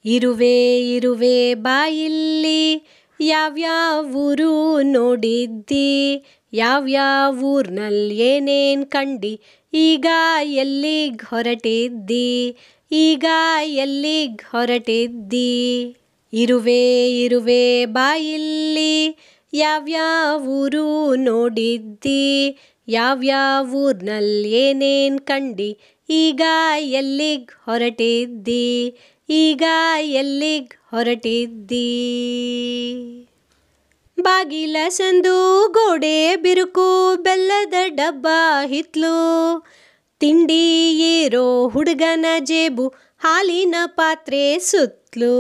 ಇರುವೆ ಇರುವೆ ಬಾಯಿಲ್ಲಿ ಯಾವ್ಯಾವೂರು ನೋಡಿದ್ದಿ, ಯಾವ್ಯಾವೂರ್ನಲ್ಲಿ ಏನೇನು ಕಂಡು, ಈಗ ಎಲ್ಲಿಗೆ ಹೊರಟಿದ್ದಿ, ಈಗ ಎಲ್ಲಿಗೆ ಹೊರಟಿದ್ದಿ. ಇರುವೆ ಇರುವೆ ಬಾಯಿಲ್ಲಿ ಯಾವ್ಯಾವೂರು ನೋಡಿದ್ದಿ, ಯಾವ್ಯಾವೂರ್ನಲ್ಲಿ ಏನೇನು ಕಂಡು, ಈಗ ಎಲ್ಲಿಗೆ ಹೊರಟಿದ್ದಿ, ಈಗ ಎಲ್ಲಿಗೆ ಹೊರಟಿದ್ದಿ. ಬಾಗಿಲ ಸಂದು ಗೋಡೆ ಬಿರುಕು ಬೆಲ್ಲದ ಡಬ್ಬ ಹಿತ್ಲು, ತಿಂಡಿ ಏರೋ ಹುಡುಗನ ಜೇಬು ಹಾಲಿನ ಪಾತ್ರೆ ಸುತ್ತಲು.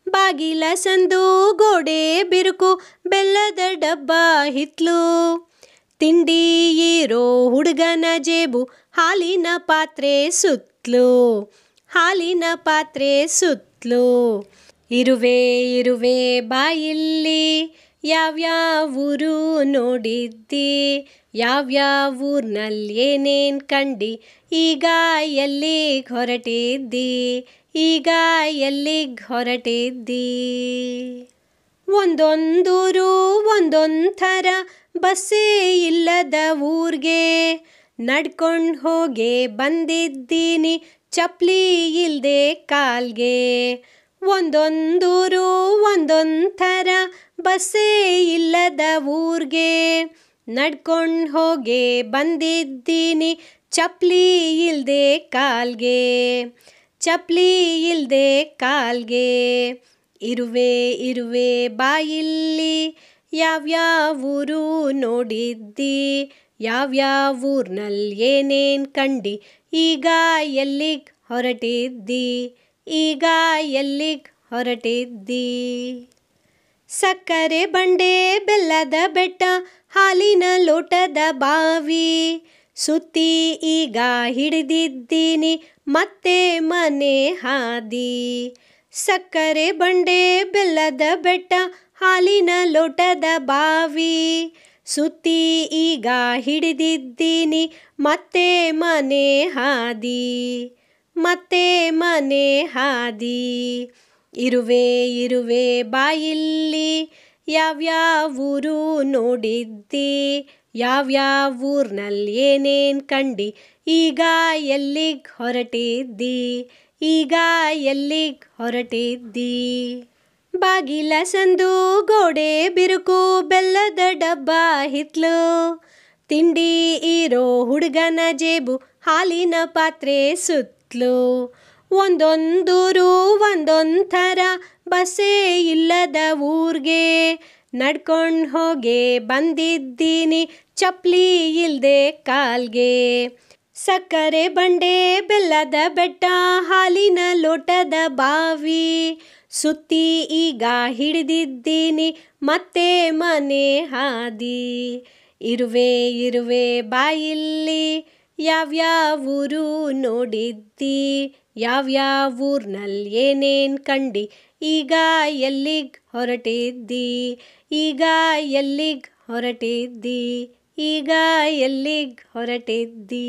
ಬಾಗಿಲ ಸಂದು ಗೋಡೆ ಬಿರುಕು ಬೆಲ್ಲದ ಡಬ್ಬ ಹಿತ್ಲು, ತಿಂಡಿ ಏರೋ ಹುಡುಗನ ಜೇಬು ಹಾಲಿನ ಪಾತ್ರೆ ಸುತ್ತಲು, ಹಾಲಿನ ಪಾತ್ರೆ ಸುತ್ತಲು. ಇರುವೆ ಇರುವೆ ಬಾಯಿಲ್ಲಿ ಯಾವ್ಯಾವೂರು ನೋಡಿದ್ದಿ, ಯಾವ್ಯಾವೂರ್ನಲ್ಲಿ ಏನೇನು ಕಂಡು, ಈಗ ಎಲ್ಲಿಗೆ ಹೊರಟಿದ್ದಿ, ಈಗ ಎಲ್ಲಿಗೆ ಹೊರಟಿದ್ದಿ. ಒಂದೊಂದೂರು ಒಂದೊಂದು ಥರ ಬಸ್ಸೇ ಇಲ್ಲದ ಊರಿಗೆ, ನಡ್ಕೊಂಡು ಹೋಗೇ ಬಂದಿದ್ದೀನಿ ಚಪ್ಪಲಿ ಇಲ್ಲದೆ ಕಾಲ್ಗೆ. ಒಂದೊಂದೂರು ಒಂದೊಂದು ಥರ ಬಸ್ಸೇ ಇಲ್ಲದ ಊರಿಗೆ, ನಡ್ಕೊಂಡು ಹೋಗೇ ಬಂದಿದ್ದೀನಿ ಚಪ್ಪಲಿ ಇಲ್ಲದೆ ಕಾಲ್ಗೆ, ಚಪ್ಪಲಿ ಇಲ್ಲದೆ ಕಾಲ್ಗೆ. ಇರುವೆ ಇರುವೆ ಬಾಯಿಲ್ಲಿ ಯಾವ್ಯಾವೂರು ನೋಡಿದ್ದಿ, ಯಾವ್ಯಾವೂರ್ನಲ್ಲಿ ಏನೇನು ಕಂಡು, ಈಗ ಎಲ್ಲಿಗೆ ಹೊರಟಿದ್ದಿ, ಈಗ ಎಲ್ಲಿಗೆ ಹೊರಟಿದ್ದಿ. ಸಕ್ಕರೆ ಬಂಡೆ ಬೆಲ್ಲದ ಬೆಟ್ಟ ಹಾಲಿನ ಲೋಟದ ಬಾವಿ, ಸುತ್ತಿ ಈಗ ಹಿಡಿದಿದ್ದೀನಿ ಮತ್ತೆ ಮನೆ ಹಾದಿ. ಸಕ್ಕರೆ ಬಂಡೆ ಬೆಲ್ಲದ ಬೆಟ್ಟ ಹಾಲಿನ ಲೋಟದ ಬಾವಿ, ಸುತ್ತಿ ಈಗ ಹಿಡಿದಿದ್ದೀನಿ ಮತ್ತೆ ಮನೆ ಹಾದಿ, ಮತ್ತೆ ಮನೆ ಹಾದಿ. ಇರುವೆ ಇರುವೆ ಬಾಯಿಲ್ಲಿ ಯಾವ್ಯಾವೂರು ನೋಡಿದ್ದಿ, ಯಾವ್ಯಾವೂರ್ನಲ್ಲಿ ಏನೇನು ಕಂಡು, ಈಗ ಎಲ್ಲಿಗೆ ಹೊರಟಿದ್ದಿ, ಈಗ ಎಲ್ಲಿಗೆ ಹೊರಟಿದ್ದಿ. ಬಾಗಿಲ ಸಂದು ಗೋಡೆ ಬಿರುಕು ಬೆಲ್ಲದ ಡಬ್ಬ ಹಿತ್ಲು, ತಿಂಡಿ ಇರೋ ಹುಡುಗನ ಜೇಬು ಹಾಲಿನ ಪಾತ್ರೆ ಸುತ್ತಲು. ಒಂದೊಂದೂರು ಒಂದೊಂದು ಥರ ಬಸ್ಸೇ ಇಲ್ಲದ ಊರಿಗೆ, ನಡ್ಕೊಂಡು ಹೋಗೇ ಬಂದಿದ್ದೀನಿ ಚಪ್ಪಲಿ ಇಲ್ಲದೆ ಕಾಲ್ಗೆ. ಸಕ್ಕರೆ ಬಂಡೆ ಬೆಲ್ಲದ ಬೆಟ್ಟ ಹಾಲಿನ ಲೋಟದ ಬಾವಿ, ಸುತ್ತಿ ಈಗ ಹಿಡಿದಿದ್ದೀನಿ ಮತ್ತೆ ಮನೆ ಹಾದಿ. ಇರುವೆ ಇರುವೆ ಬಾಯಿಲ್ಲಿ ಯಾವ್ಯಾವೂರು ನೋಡಿದ್ದಿ, ಯಾವ್ಯಾವೂರ್ನಲ್ಲಿ ಏನೇನು ಕಂಡು, ಈಗ ಎಲ್ಲಿಗೆ ಹೊರಟಿದ್ದಿ, ಈಗ ಎಲ್ಲಿಗೆ ಹೊರಟಿದ್ದಿ, ಈಗ ಎಲ್ಲಿಗೆ ಹೊರಟಿದ್ದಿ.